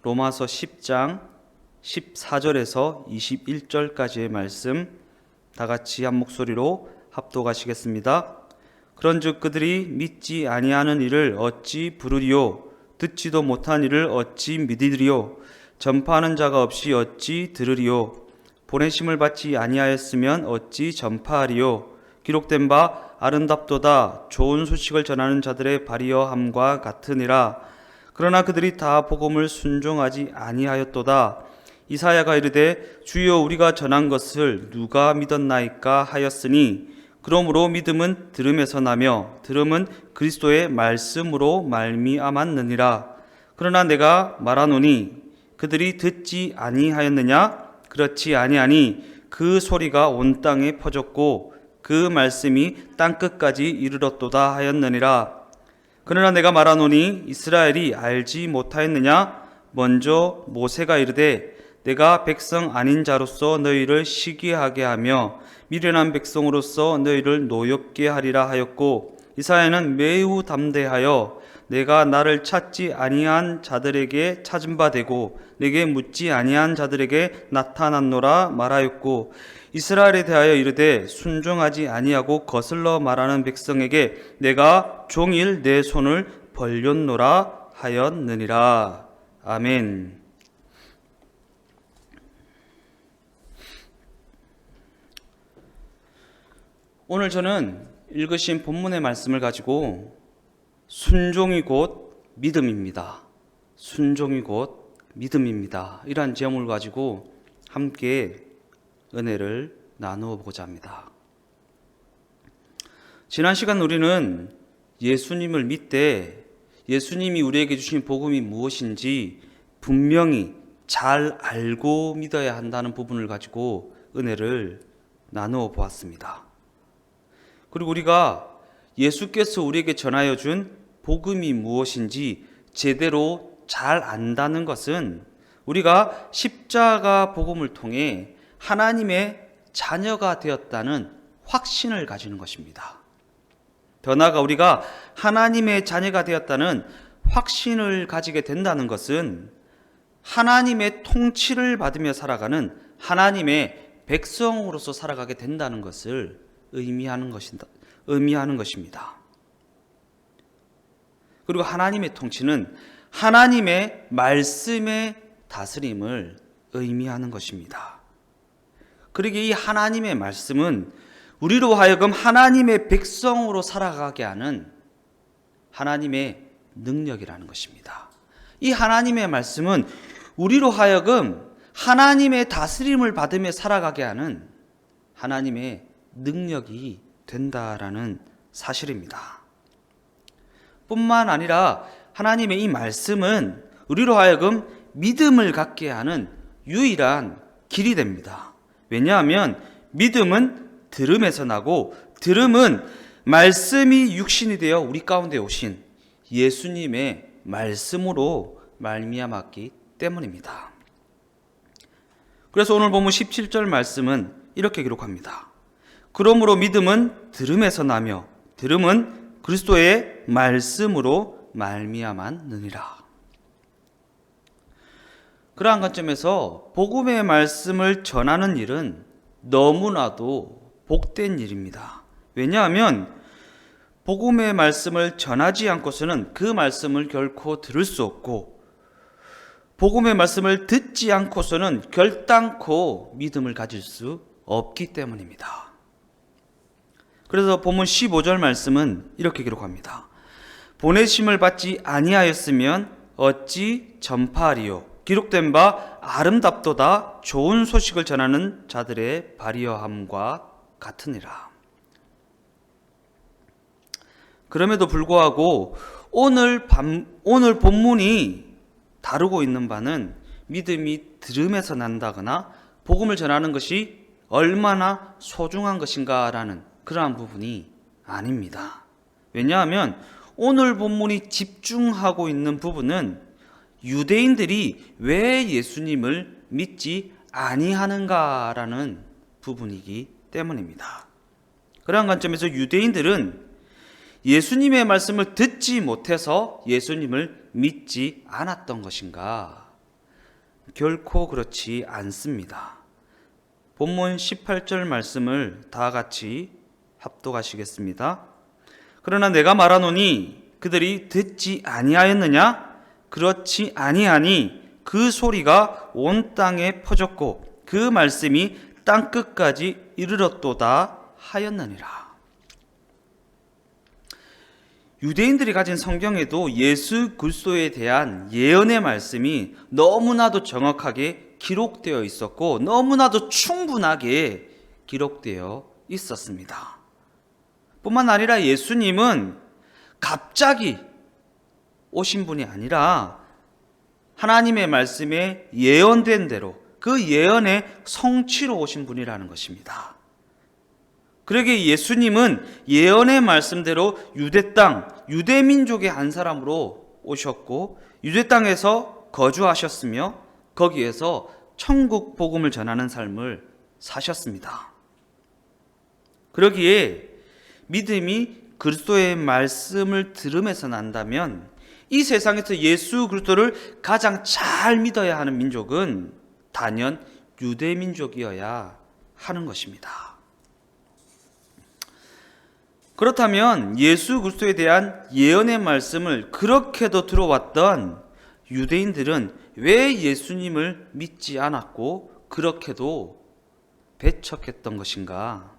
로마서 10장 14절에서 21절까지의 말씀 다 같이 한 목소리로 합독하시겠습니다. 그런즉 그들이 믿지 아니하는 일을 어찌 부르리요? 듣지도 못한 일을 어찌 믿으리요? 전파하는 자가 없이 어찌 들으리요? 보내심을 받지 아니하였으면 어찌 전파하리요? 기록된 바 아름답도다 좋은 소식을 전하는 자들의 발이여함과 같으니라. 그러나 그들이 다 복음을 순종하지 아니하였도다. 이사야가 이르되 주여 우리가 전한 것을 누가 믿었나이까 하였으니 그러므로 믿음은 들음에서 나며 들음은 그리스도의 말씀으로 말미암았느니라. 그러나 내가 말하노니 그들이 듣지 아니하였느냐? 그렇지 아니하니 그 소리가 온 땅에 퍼졌고 그 말씀이 땅끝까지 이르렀도다 하였느니라. 그러나 내가 말하노니 이스라엘이 알지 못하였느냐? 먼저 모세가 이르되 내가 백성 아닌 자로서 너희를 시기하게 하며 미련한 백성으로서 너희를 노엽게 하리라 하였고, 이사야는 매우 담대하여 내가 나를 찾지 아니한 자들에게 찾은 바 되고 내게 묻지 아니한 자들에게 나타났노라 말하였고, 이스라엘에 대하여 이르되 순종하지 아니하고 거슬러 말하는 백성에게 내가 종일 내 손을 벌렸노라 하였느니라. 아멘. 오늘 저는 읽으신 본문의 말씀을 가지고 순종이 곧 믿음입니다. 순종이 곧 믿음입니다. 이러한 제목을 가지고 함께 은혜를 나누어 보고자 합니다. 지난 시간 우리는 예수님을 믿되 예수님이 우리에게 주신 복음이 무엇인지 분명히 잘 알고 믿어야 한다는 부분을 가지고 은혜를 나누어 보았습니다. 그리고 우리가 예수께서 우리에게 전하여 준 복음이 무엇인지 제대로 잘 안다는 것은 우리가 십자가 복음을 통해 하나님의 자녀가 되었다는 확신을 가지는 것입니다. 더 나아가 우리가 하나님의 자녀가 되었다는 확신을 가지게 된다는 것은 하나님의 통치를 받으며 살아가는 하나님의 백성으로서 살아가게 된다는 것을 의미하는 것입니다. 그리고 하나님의 통치는 하나님의 말씀의 다스림을 의미하는 것입니다. 그러기에 이 하나님의 말씀은 우리로 하여금 하나님의 백성으로 살아가게 하는 하나님의 능력이라는 것입니다. 이 하나님의 말씀은 우리로 하여금 하나님의 다스림을 받으며 살아가게 하는 하나님의 능력이 된다라는 사실입니다. 뿐만 아니라 하나님의 이 말씀은 우리로 하여금 믿음을 갖게 하는 유일한 길이 됩니다. 왜냐하면 믿음은 들음에서 나고 들음은 말씀이 육신이 되어 우리 가운데 오신 예수님의 말씀으로 말미암았기 때문입니다. 그래서 오늘 본문 17절 말씀은 이렇게 기록합니다. 그러므로 믿음은 들음에서 나며 들음은 그리스도의 말씀으로 말미암았느니라. 그러한 관점에서 복음의 말씀을 전하는 일은 너무나도 복된 일입니다. 왜냐하면 복음의 말씀을 전하지 않고서는 그 말씀을 결코 들을 수 없고 복음의 말씀을 듣지 않고서는 결단코 믿음을 가질 수 없기 때문입니다. 그래서 본문 15절 말씀은 이렇게 기록합니다. 보내심을 받지 아니하였으면 어찌 전파하리요? 기록된 바 아름답도다 좋은 소식을 전하는 자들의 발이여함과 같으니라. 그럼에도 불구하고 오늘 본문이 다루고 있는 바는 믿음이 들음에서 난다거나 복음을 전하는 것이 얼마나 소중한 것인가라는 그러한 부분이 아닙니다. 왜냐하면 오늘 본문이 집중하고 있는 부분은 유대인들이 왜 예수님을 믿지 아니하는가라는 부분이기 때문입니다. 그러한 관점에서 유대인들은 예수님의 말씀을 듣지 못해서 예수님을 믿지 않았던 것인가? 결코 그렇지 않습니다. 본문 18절 말씀을 다 같이 합독하시겠습니다. 그러나 내가 말하노니 그들이 듣지 아니하였느냐? 그렇지 아니하니 그 소리가 온 땅에 퍼졌고 그 말씀이 땅끝까지 이르렀도다 하였느니라. 유대인들이 가진 성경에도 예수 그리스도에 대한 예언의 말씀이 너무나도 정확하게 기록되어 있었고 너무나도 충분하게 기록되어 있었습니다. 뿐만 아니라 예수님은 갑자기 오신 분이 아니라 하나님의 말씀에 예언된 대로 그 예언의 성취로 오신 분이라는 것입니다. 그러기에 예수님은 예언의 말씀대로 유대 땅, 유대 민족의 한 사람으로 오셨고 유대 땅에서 거주하셨으며 거기에서 천국 복음을 전하는 삶을 사셨습니다. 그러기에 믿음이 그리스도의 말씀을 들음에서 난다면 이 세상에서 예수 그리스도를 가장 잘 믿어야 하는 민족은 단연 유대 민족이어야 하는 것입니다. 그렇다면 예수 그리스도에 대한 예언의 말씀을 그렇게도 들어왔던 유대인들은 왜 예수님을 믿지 않았고 그렇게도 배척했던 것인가?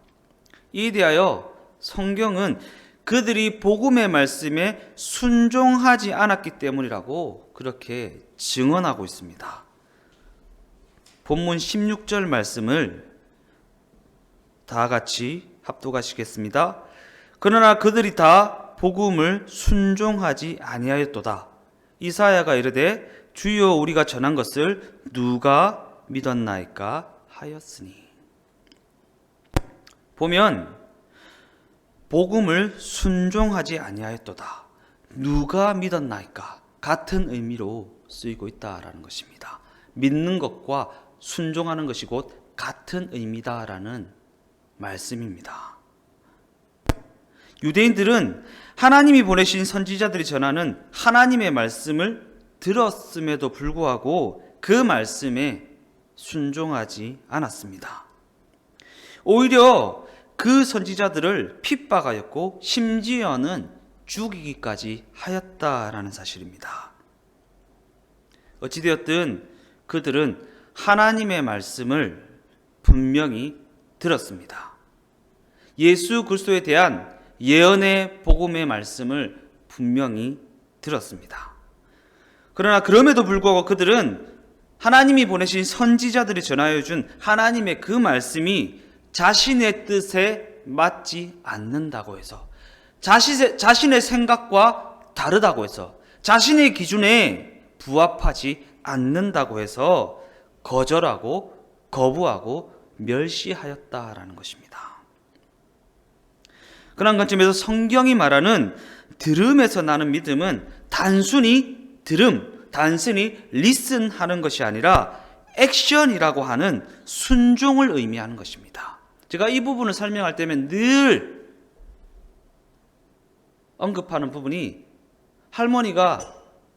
이에 대하여 성경은 그들이 복음의 말씀에 순종하지 않았기 때문이라고 그렇게 증언하고 있습니다. 본문 16절 말씀을 다 같이 합독하시겠습니다. 그러나 그들이 다 복음을 순종하지 아니하였도다. 이사야가 이르되 주여 우리가 전한 것을 누가 믿었나이까 하였으니. 보면 복음을 순종하지 아니하였도다. 누가 믿었나이까 같은 의미로 쓰이고 있다라는 것입니다. 믿는 것과 순종하는 것이 곧 같은 의미다라는 말씀입니다. 유대인들은 하나님이 보내신 선지자들이 전하는 하나님의 말씀을 들었음에도 불구하고 그 말씀에 순종하지 않았습니다. 오히려 그 선지자들을 핍박하였고 심지어는 죽이기까지 하였다라는 사실입니다. 어찌되었든 그들은 하나님의 말씀을 분명히 들었습니다. 예수 그리스도에 대한 예언의 복음의 말씀을 분명히 들었습니다. 그러나 그럼에도 불구하고 그들은 하나님이 보내신 선지자들이 전하여 준 하나님의 그 말씀이 자신의 뜻에 맞지 않는다고 해서 자신의 생각과 다르다고 해서 자신의 기준에 부합하지 않는다고 해서 거절하고 거부하고 멸시하였다라는 것입니다. 그런 관점에서 성경이 말하는 들음에서 나는 믿음은 단순히 들음, 단순히 리슨하는 것이 아니라 액션이라고 하는 순종을 의미하는 것입니다. 제가 이 부분을 설명할 때면 늘 언급하는 부분이 할머니가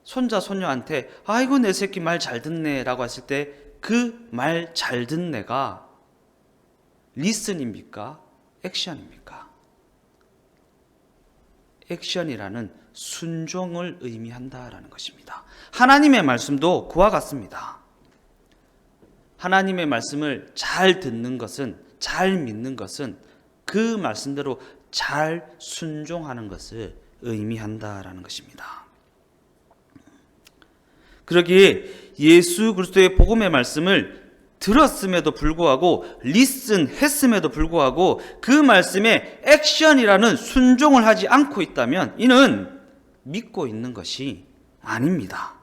손자 손녀한테 아이고 내 새끼 말 잘 듣네 라고 했을 때 그 말 잘 듣네가 리슨입니까? 액션입니까? 액션이라는 순종을 의미한다라는 것입니다. 하나님의 말씀도 그와 같습니다. 하나님의 말씀을 잘 듣는 것은, 잘 믿는 것은 그 말씀대로 잘 순종하는 것을 의미한다라는 것입니다. 그러기에 예수 그리스도의 복음의 말씀을 들었음에도 불구하고 리슨했음에도 불구하고 그 말씀에 액션이라는 순종을 하지 않고 있다면 이는 믿고 있는 것이 아닙니다.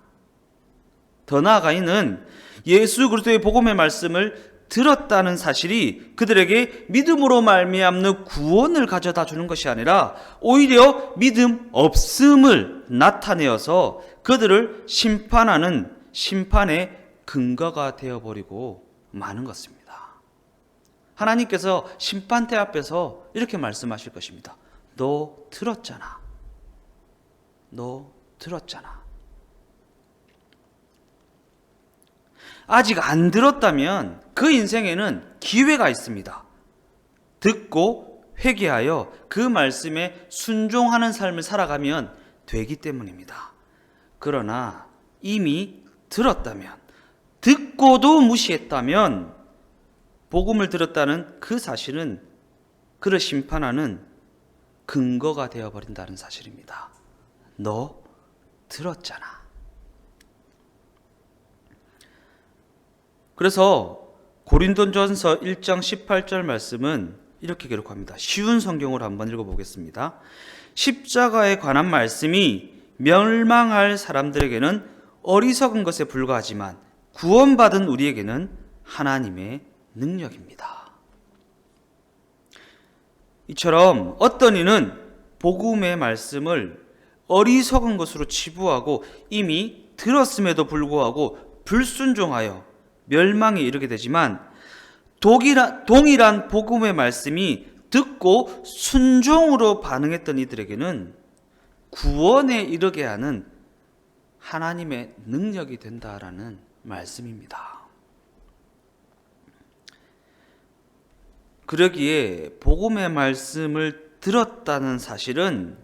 더 나아가 이는 예수 그리스도의 복음의 말씀을 들었다는 사실이 그들에게 믿음으로 말미암는 구원을 가져다 주는 것이 아니라 오히려 믿음 없음을 나타내어서 그들을 심판하는 심판의 근거가 되어버리고 마는 것입니다. 하나님께서 심판대 앞에서 이렇게 말씀하실 것입니다. 너 들었잖아. 너 들었잖아. 아직 안 들었다면 그 인생에는 기회가 있습니다. 듣고 회개하여 그 말씀에 순종하는 삶을 살아가면 되기 때문입니다. 그러나 이미 들었다면, 듣고도 무시했다면 복음을 들었다는 그 사실은 그를 심판하는 근거가 되어버린다는 사실입니다. 너 들었잖아. 그래서 고린도전서 1장 18절 말씀은 이렇게 기록합니다. 쉬운 성경으로 한번 읽어보겠습니다. 십자가에 관한 말씀이 멸망할 사람들에게는 어리석은 것에 불과하지만 구원받은 우리에게는 하나님의 능력입니다. 이처럼 어떤 이는 복음의 말씀을 어리석은 것으로 치부하고 이미 들었음에도 불구하고 불순종하여 멸망에 이르게 되지만, 동일한 복음의 말씀이 듣고 순종으로 반응했던 이들에게는 구원에 이르게 하는 하나님의 능력이 된다라는 말씀입니다. 그러기에 복음의 말씀을 들었다는 사실은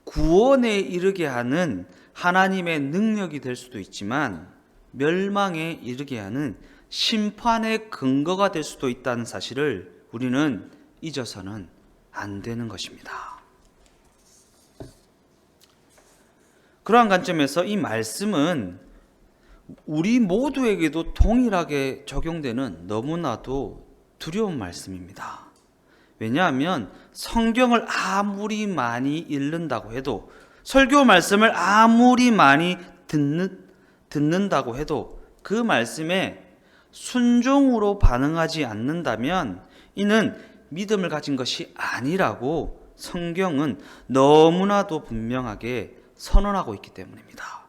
구원에 이르게 하는 하나님의 능력이 될 수도 있지만 멸망에 이르게 하는 심판의 근거가 될 수도 있다는 사실을 우리는 잊어서는 안 되는 것입니다. 그러한 관점에서 이 말씀은 우리 모두에게도 동일하게 적용되는 너무나도 두려운 말씀입니다. 왜냐하면 성경을 아무리 많이 읽는다고 해도, 설교 말씀을 아무리 많이 듣는다고 해도 그 말씀에 순종으로 반응하지 않는다면 이는 믿음을 가진 것이 아니라고 성경은 너무나도 분명하게 선언하고 있기 때문입니다.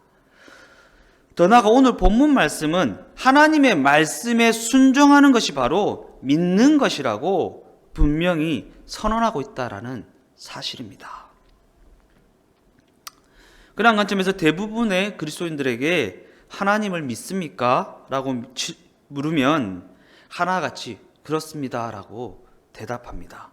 더 나아가 오늘 본문 말씀은 하나님의 말씀에 순종하는 것이 바로 믿는 것이라고 분명히 선언하고 있다라는 사실입니다. 그런 관점에서 대부분의 그리스도인들에게 하나님을 믿습니까? 라고 물으면 하나같이 그렇습니다 라고 대답합니다.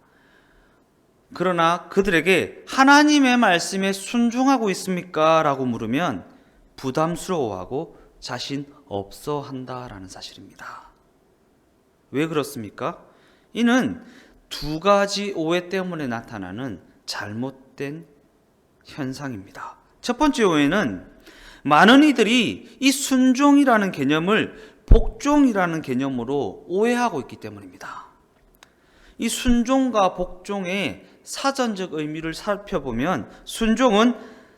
그러나 그들에게 하나님의 말씀에 순종하고 있습니까? 라고 물으면 부담스러워하고 자신 없어 한다라는 사실입니다. 왜 그렇습니까? 이는 두 가지 오해 때문에 나타나는 잘못된 현상입니다. 첫 번째 오해는 많은 이들이 이 순종이라는 개념을 복종이라는 개념으로 오해하고 있기 때문입니다. 이 순종과 복종의 사전적 의미를 살펴보면 순종은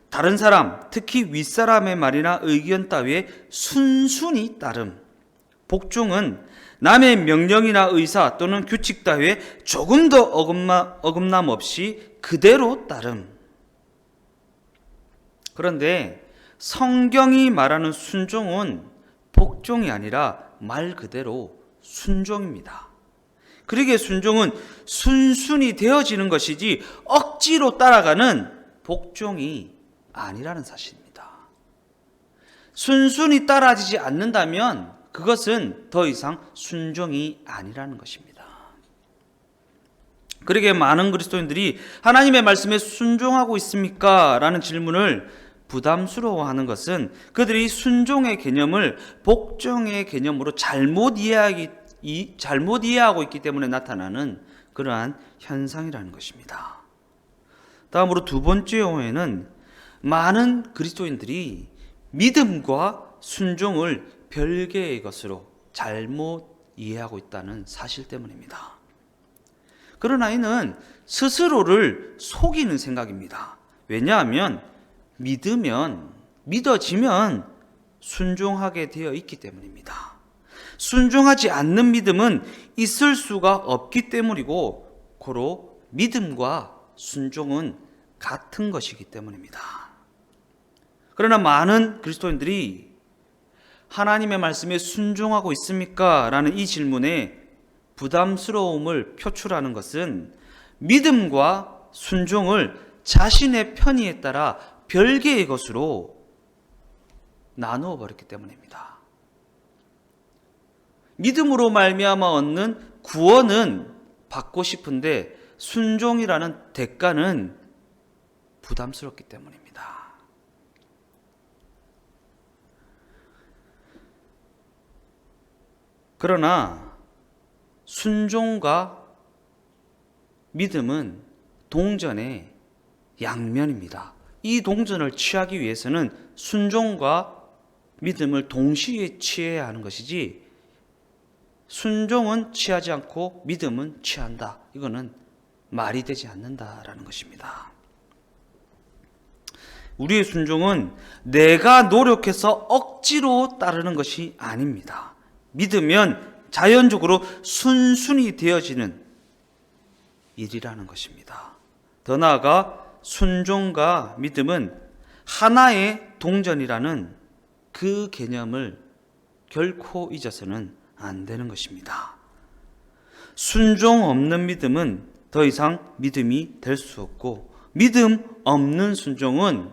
다른 사람, 특히 윗사람의 말이나 의견 따위에 순순히 따름, 복종은 남의 명령이나 의사 또는 규칙 따위에 조금 더 어긋남 없이 그대로 따름. 그런데 성경이 말하는 순종은 복종이 아니라 말 그대로 순종입니다. 그러기에 순종은 순순히 되어지는 것이지 억지로 따라가는 복종이 아니라는 사실입니다. 순순히 따라지지 않는다면 그것은 더 이상 순종이 아니라는 것입니다. 그러기에 많은 그리스도인들이 하나님의 말씀에 순종하고 있습니까? 라는 질문을 부담스러워하는 것은 그들이 순종의 개념을 복종의 개념으로 잘못 이해하고 있기 때문에 나타나는 그러한 현상이라는 것입니다. 다음으로 두 번째 오해는 많은 그리스도인들이 믿음과 순종을 별개의 것으로 잘못 이해하고 있다는 사실 때문입니다. 그러나 이는 스스로를 속이는 생각입니다. 왜냐하면 믿어지면 순종하게 되어 있기 때문입니다. 순종하지 않는 믿음은 있을 수가 없기 때문이고 고로 믿음과 순종은 같은 것이기 때문입니다. 그러나 많은 그리스도인들이 하나님의 말씀에 순종하고 있습니까? 라는 이 질문에 부담스러움을 표출하는 것은 믿음과 순종을 자신의 편의에 따라 별개의 것으로 나누어 버렸기 때문입니다. 믿음으로 말미암아 얻는 구원은 받고 싶은데 순종이라는 대가는 부담스럽기 때문입니다. 그러나 순종과 믿음은 동전의 양면입니다. 이 동전을 취하기 위해서는 순종과 믿음을 동시에 취해야 하는 것이지, 순종은 취하지 않고 믿음은 취한다, 이거는 말이 되지 않는다라는 것입니다. 우리의 순종은 내가 노력해서 억지로 따르는 것이 아닙니다. 믿으면 자연적으로 순순히 되어지는 일이라는 것입니다. 더 나아가 순종과 믿음은 하나의 동전이라는 그 개념을 결코 잊어서는 안 되는 것입니다. 순종 없는 믿음은 더 이상 믿음이 될 수 없고, 믿음 없는 순종은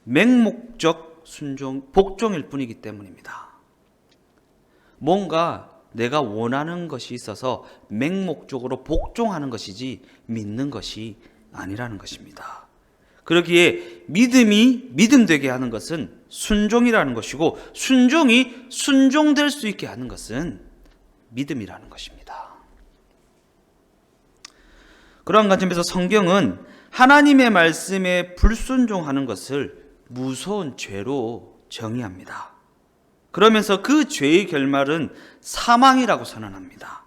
맹목적 순종, 복종일 뿐이기 때문입니다. 뭔가 내가 원하는 것이 있어서 맹목적으로 복종하는 것이지 믿는 것이 아니라는 것입니다. 그러기에 믿음이 믿음되게 하는 것은 순종이라는 것이고, 순종이 순종될 수 있게 하는 것은 믿음이라는 것입니다. 그러한 관점에서 성경은 하나님의 말씀에 불순종하는 것을 무서운 죄로 정의합니다. 그러면서 그 죄의 결말은 사망이라고 선언합니다.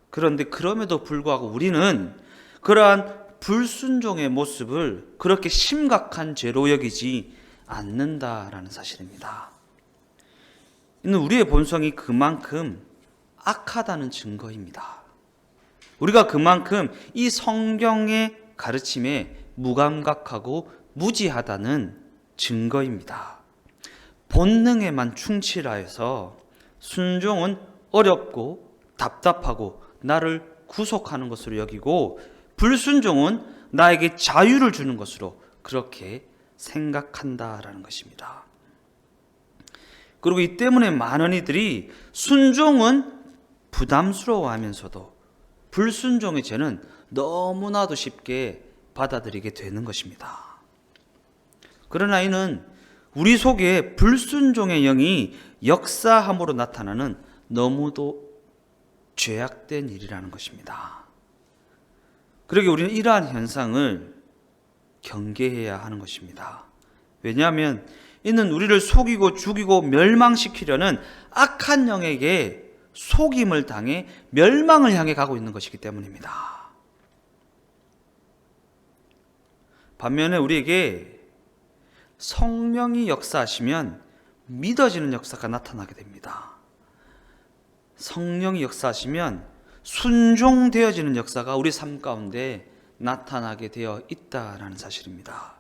그런데 그럼에도 불구하고 우리는 그러한 불순종의 모습을 그렇게 심각한 죄로 여기지 않는다라는 사실입니다. 이는 우리의 본성이 그만큼 악하다는 증거입니다. 우리가 그만큼 이 성경의 가르침에 무감각하고 무지하다는 증거입니다. 본능에만 충실하여서 순종은 어렵고 답답하고 나를 구속하는 것으로 여기고, 불순종은 나에게 자유를 주는 것으로 그렇게 생각한다라는 것입니다. 그리고 이 때문에 많은 이들이 순종은 부담스러워하면서도 불순종의 죄는 너무나도 쉽게 받아들이게 되는 것입니다. 그러나 이는 우리 속에 불순종의 영이 역사함으로 나타나는 너무도 죄악된 일이라는 것입니다. 그러기에 우리는 이러한 현상을 경계해야 하는 것입니다. 왜냐하면 이는 우리를 속이고 죽이고 멸망시키려는 악한 영에게 속임을 당해 멸망을 향해 가고 있는 것이기 때문입니다. 반면에 우리에게 성령이 역사하시면 믿어지는 역사가 나타나게 됩니다. 성령이 역사하시면 순종되어지는 역사가 우리 삶 가운데 나타나게 되어 있다라는 사실입니다.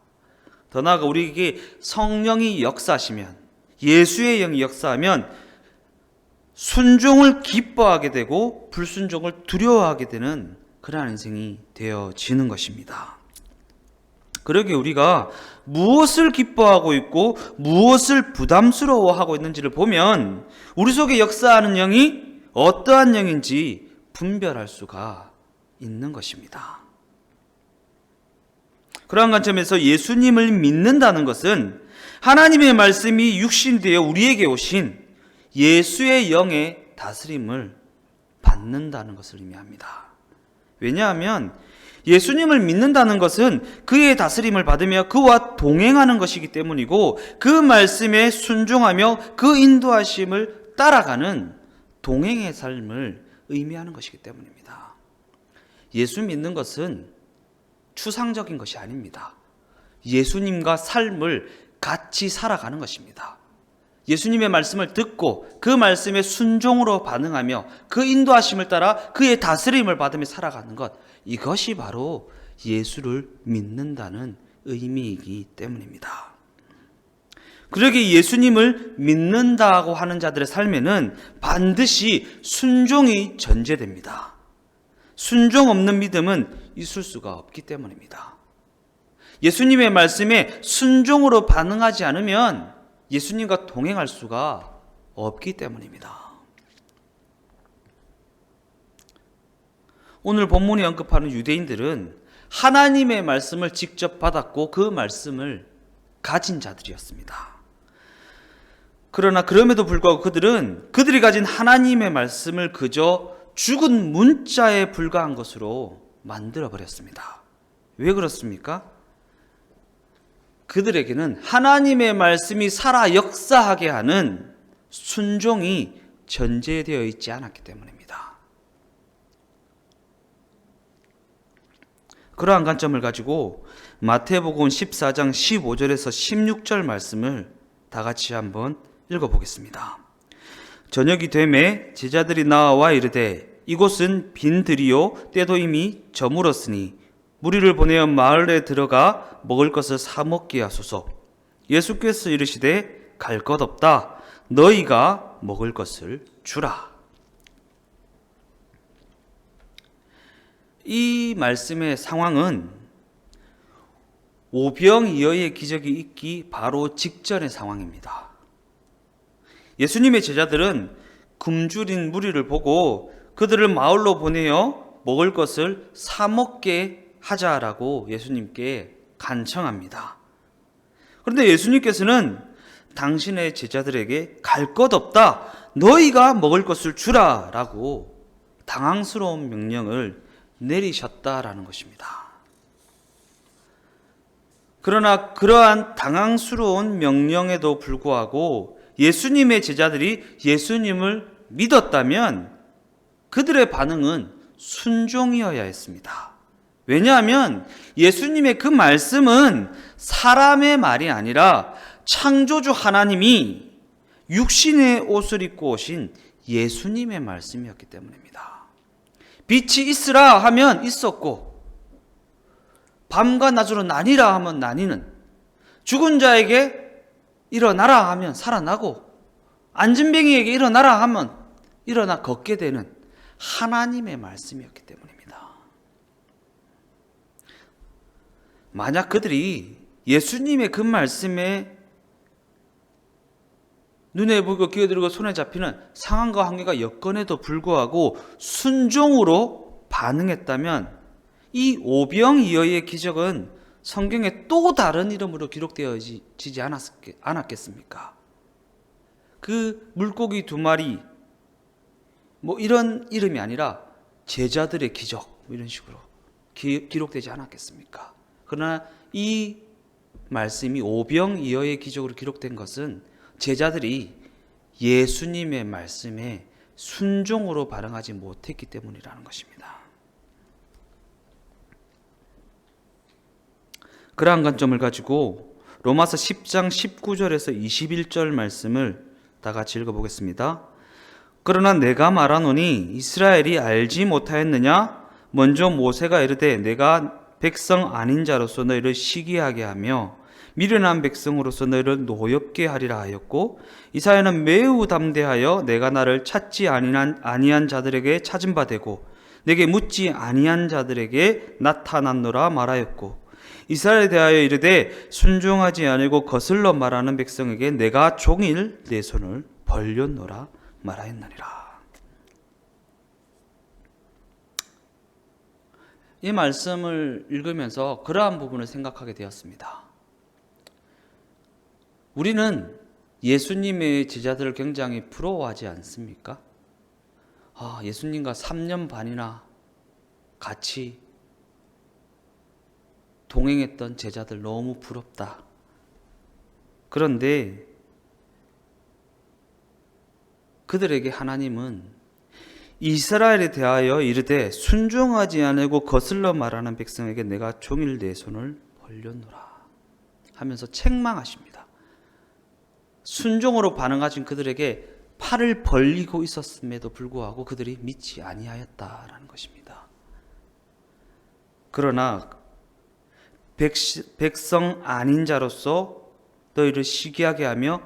더 나아가 우리에게 성령이 역사하시면, 예수의 영이 역사하면 순종을 기뻐하게 되고 불순종을 두려워하게 되는 그러한 인생이 되어지는 것입니다. 그러기에 우리가 무엇을 기뻐하고 있고 무엇을 부담스러워하고 있는지를 보면 우리 속에 역사하는 영이 어떠한 영인지 분별할 수가 있는 것입니다. 그러한 관점에서 예수님을 믿는다는 것은 하나님의 말씀이 육신되어 우리에게 오신 예수의 영의 다스림을 받는다는 것을 의미합니다. 왜냐하면 예수님을 믿는다는 것은 그의 다스림을 받으며 그와 동행하는 것이기 때문이고, 그 말씀에 순종하며 그 인도하심을 따라가는 동행의 삶을 의미하는 것이기 때문입니다. 예수 믿는 것은 추상적인 것이 아닙니다. 예수님과 삶을 같이 살아가는 것입니다. 예수님의 말씀을 듣고 그 말씀에 순종으로 반응하며 그 인도하심을 따라 그의 다스림을 받으며 살아가는 것, 이것이 바로 예수를 믿는다는 의미이기 때문입니다. 그러기에 예수님을 믿는다고 하는 자들의 삶에는 반드시 순종이 전제됩니다. 순종 없는 믿음은 있을 수가 없기 때문입니다. 예수님의 말씀에 순종으로 반응하지 않으면 예수님과 동행할 수가 없기 때문입니다. 오늘 본문이 언급하는 유대인들은 하나님의 말씀을 직접 받았고 그 말씀을 가진 자들이었습니다. 그러나 그럼에도 불구하고 그들이 가진 하나님의 말씀을 그저 죽은 문자에 불과한 것으로 만들어버렸습니다. 왜 그렇습니까? 그들에게는 하나님의 말씀이 살아 역사하게 하는 순종이 전제되어 있지 않았기 때문입니다. 그러한 관점을 가지고 마태복음 14장 15절에서 16절 말씀을 다 같이 한번 읽어보겠습니다. 저녁이 되매 제자들이 나와 이르되 이곳은 빈 들이요 때도 이미 저물었으니 무리를 보내어 마을에 들어가 먹을 것을 사 먹게 하소서. 예수께서 이르시되 갈 것 없다. 너희가 먹을 것을 주라. 이 말씀의 상황은 오병이어의 기적이 있기 바로 직전의 상황입니다. 예수님의 제자들은 굶주린 무리를 보고 그들을 마을로 보내어 먹을 것을 사 먹게 하자라고 예수님께 간청합니다. 그런데 예수님께서는 당신의 제자들에게 갈 것 없다. 너희가 먹을 것을 주라라고 당황스러운 명령을 내리셨다라는 것입니다. 그러나 그러한 당황스러운 명령에도 불구하고 예수님의 제자들이 예수님을 믿었다면 그들의 반응은 순종이어야 했습니다. 왜냐하면 예수님의 그 말씀은 사람의 말이 아니라 창조주 하나님이 육신의 옷을 입고 오신 예수님의 말씀이었기 때문입니다. 빛이 있으라 하면 있었고 밤과 낮으로 나뉘라 하면 나뉘는, 죽은 자에게 일어나라 하면 살아나고 안진뱅이에게 일어나라 하면 일어나 걷게 되는 하나님의 말씀이었기 때문입니다. 만약 그들이 예수님의 그 말씀에 눈에 보이고 귀에 들고 손에 잡히는 상황과 환경과 여건에도 불구하고 순종으로 반응했다면 이 오병이어의 기적은 성경에 또 다른 이름으로 기록되어지지 않았겠습니까? 그 물고기 2마리 이런 이름이 아니라 제자들의 기적 이런 식으로 기록되지 않았겠습니까? 그러나 이 말씀이 오병이어의 기적으로 기록된 것은 제자들이 예수님의 말씀에 순종으로 반응하지 못했기 때문이라는 것입니다. 그러한 관점을 가지고 로마서 10장 19절에서 21절 말씀을 다 같이 읽어보겠습니다. 그러나 내가 말하노니 이스라엘이 알지 못하였느냐? 먼저 모세가 이르되 내가 백성 아닌 자로서 너희를 시기하게 하며 미련한 백성으로서 너희를 노엽게 하리라 하였고 이사야는 매우 담대하여 내가 나를 찾지 아니한 자들에게 찾은 바 되고 내게 묻지 아니한 자들에게 나타났노라 말하였고 이스라엘에 대하여 이르되 순종하지 아니고 거슬러 말하는 백성에게 내가 종일 내 손을 벌렸노라 말하였느니라. 이 말씀을 읽으면서 그러한 부분을 생각하게 되었습니다. 우리는 예수님의 제자들을 굉장히 부러워하지 않습니까? 예수님과 3년 반이나 같이 동행했던 제자들 너무 부럽다. 그런데 그들에게 하나님은 이스라엘에 대하여 이르되 순종하지 아니고 거슬러 말하는 백성에게 내가 종일 내 손을 벌렸노라 하면서 책망하십니다. 순종으로 반응하신 그들에게 팔을 벌리고 있었음에도 불구하고 그들이 믿지 아니하였다라는 것입니다. 그러나 백성 아닌 자로서 너희를 시기하게 하며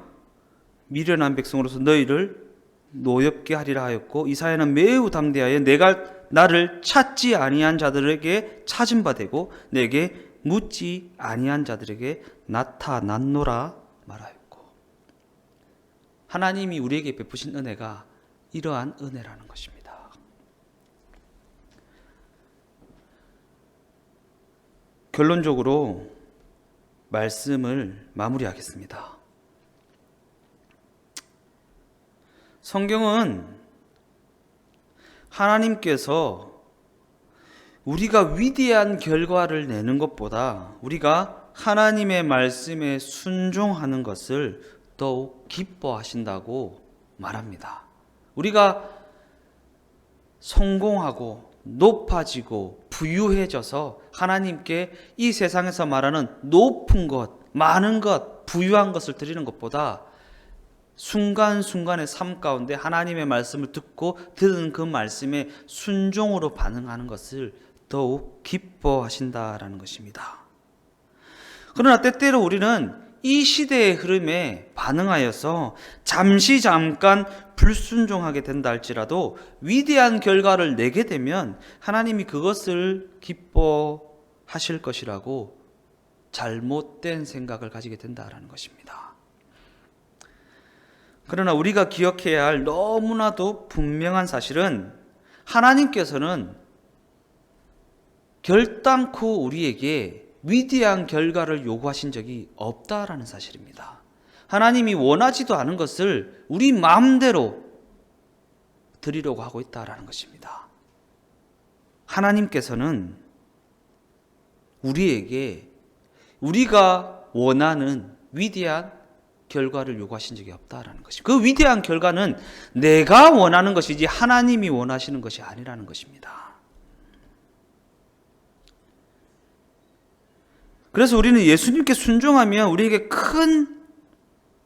미련한 백성으로서 너희를 노엽게 하리라 하였고 이사야는 매우 담대하여 내가 나를 찾지 아니한 자들에게 찾은 바 되고 내게 묻지 아니한 자들에게 나타났노라 말하였고 하나님이 우리에게 베푸신 은혜가 이러한 은혜라는 것입니다. 결론적으로 말씀을 마무리하겠습니다. 성경은 하나님께서 우리가 위대한 결과를 내는 것보다 우리가 하나님의 말씀에 순종하는 것을 더욱 기뻐하신다고 말합니다. 우리가 성공하고 높아지고 부유해져서 하나님께 이 세상에서 말하는 높은 것, 많은 것, 부유한 것을 드리는 것보다 순간순간의 삶 가운데 하나님의 말씀을 듣고 들은 그 말씀에 순종으로 반응하는 것을 더욱 기뻐하신다라는 것입니다. 그러나 때때로 우리는 이 시대의 흐름에 반응하여서 잠깐 불순종하게 된다 할지라도 위대한 결과를 내게 되면 하나님이 그것을 기뻐하실 것이라고 잘못된 생각을 가지게 된다라는 것입니다. 그러나 우리가 기억해야 할 너무나도 분명한 사실은 하나님께서는 결단코 우리에게 위대한 결과를 요구하신 적이 없다라는 사실입니다. 하나님이 원하지도 않은 것을 우리 마음대로 드리려고 하고 있다라는 것입니다. 하나님께서는 우리에게 우리가 원하는 위대한 결과를 요구하신 적이 없다라는 것입니다. 그 위대한 결과는 내가 원하는 것이지 하나님이 원하시는 것이 아니라는 것입니다. 그래서 우리는 예수님께 순종하면 우리에게 큰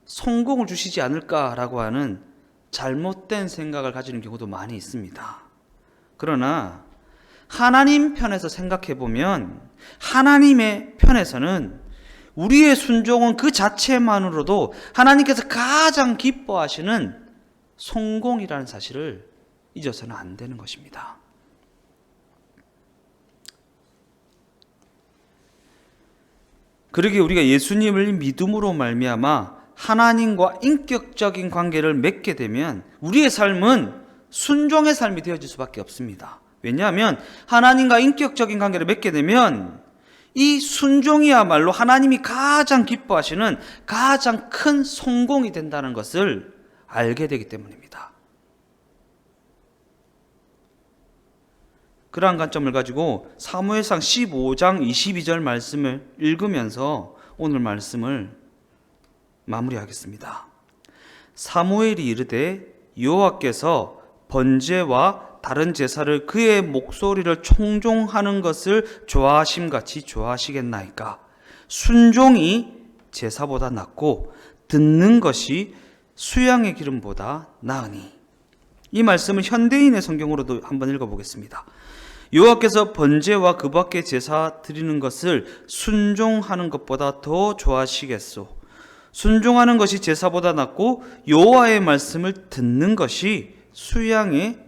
성공을 주시지 않을까라고 하는 잘못된 생각을 가지는 경우도 많이 있습니다. 그러나 하나님 편에서 생각해 보면 하나님의 편에서는 우리의 순종은 그 자체만으로도 하나님께서 가장 기뻐하시는 성공이라는 사실을 잊어서는 안 되는 것입니다. 그러기에 우리가 예수님을 믿음으로 말미암아 하나님과 인격적인 관계를 맺게 되면 우리의 삶은 순종의 삶이 되어질 수밖에 없습니다. 왜냐하면 하나님과 인격적인 관계를 맺게 되면 이 순종이야말로 하나님이 가장 기뻐하시는 가장 큰 성공이 된다는 것을 알게 되기 때문입니다. 그러한 관점을 가지고 사무엘상 15장 22절 말씀을 읽으면서 오늘 말씀을 마무리하겠습니다. 사무엘이 이르되 여호와께서 번제와 다른 제사를 그의 목소리를 청종하는 것을 좋아하심같이 좋아하시겠나이까. 순종이 제사보다 낫고 듣는 것이 수양의 기름보다 나으니. 이 말씀은 현대인의 성경으로도 한번 읽어보겠습니다. 여호와께서 번제와 그 밖에 제사 드리는 것을 순종하는 것보다 더 좋아하시겠소. 순종하는 것이 제사보다 낫고 여호와의 말씀을 듣는 것이 수양의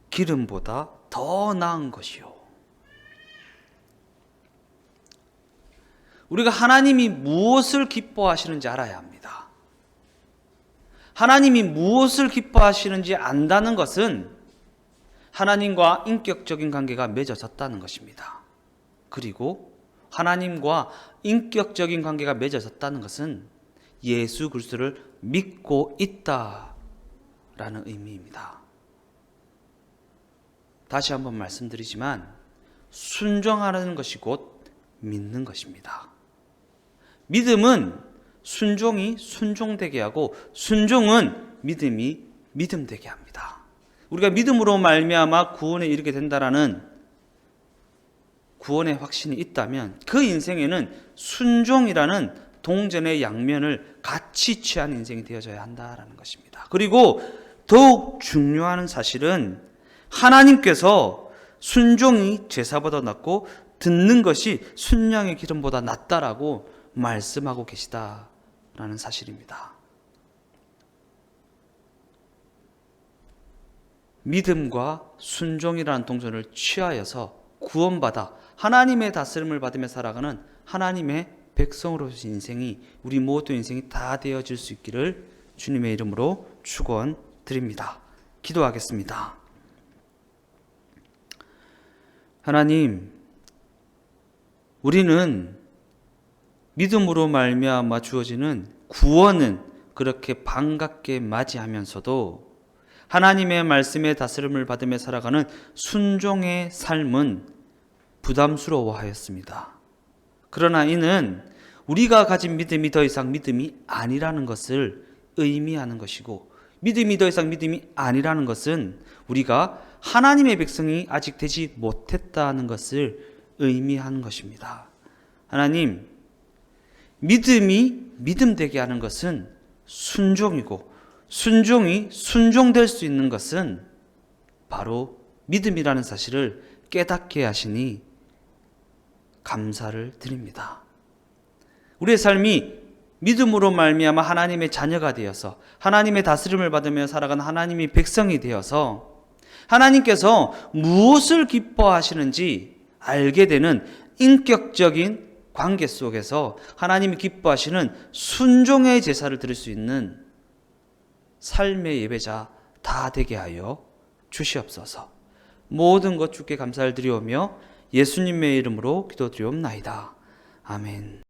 기름보다 더 나은 것이요. 우리가 하나님이 무엇을 기뻐하시는지 알아야 합니다. 하나님이 무엇을 기뻐하시는지 안다는 것은 하나님과 인격적인 관계가 맺어졌다는 것입니다. 그리고 하나님과 인격적인 관계가 맺어졌다는 것은 예수 그리스도를 믿고 있다라는 의미입니다. 다시 한번 말씀드리지만 순종하는 것이 곧 믿는 것입니다. 믿음은 순종이 순종되게 하고 순종은 믿음이 믿음되게 합니다. 우리가 믿음으로 말미암아 구원에 이르게 된다라는 구원의 확신이 있다면 그 인생에는 순종이라는 동전의 양면을 같이 취한 인생이 되어져야 한다라는 것입니다. 그리고 더욱 중요한 사실은 하나님께서 순종이 제사보다 낫고 듣는 것이 순양의 기름보다 낫다라고 말씀하고 계시다라는 사실입니다. 믿음과 순종이라는 동전을 취하여서 구원받아 하나님의 다스림을 받으며 살아가는 하나님의 백성으로서의 인생이 우리 모두 인생이 다 되어질 수 있기를 주님의 이름으로 축원드립니다. 기도하겠습니다. 하나님, 우리는 믿음으로 말미암아 주어지는 구원은 그렇게 반갑게 맞이하면서도 하나님의 말씀의 다스림을 받으며 살아가는 순종의 삶은 부담스러워하였습니다. 그러나 이는 우리가 가진 믿음이 더 이상 믿음이 아니라는 것을 의미하는 것이고, 믿음이 더 이상 믿음이 아니라는 것은 우리가 하나님의 백성이 아직 되지 못했다는 것을 의미하는 것입니다. 하나님, 믿음이 믿음되게 하는 것은 순종이고, 순종이 순종될 수 있는 것은 바로 믿음이라는 사실을 깨닫게 하시니 감사를 드립니다. 우리의 삶이 믿음으로 말미암아 하나님의 자녀가 되어서 하나님의 다스림을 받으며 살아가는 하나님의 백성이 되어서 하나님께서 무엇을 기뻐하시는지 알게 되는 인격적인 관계 속에서 하나님이 기뻐하시는 순종의 제사를 드릴 수 있는 삶의 예배자 다 되게 하여 주시옵소서. 모든 것 주께 감사를 드리오며 예수님의 이름으로 기도드리옵나이다. 아멘.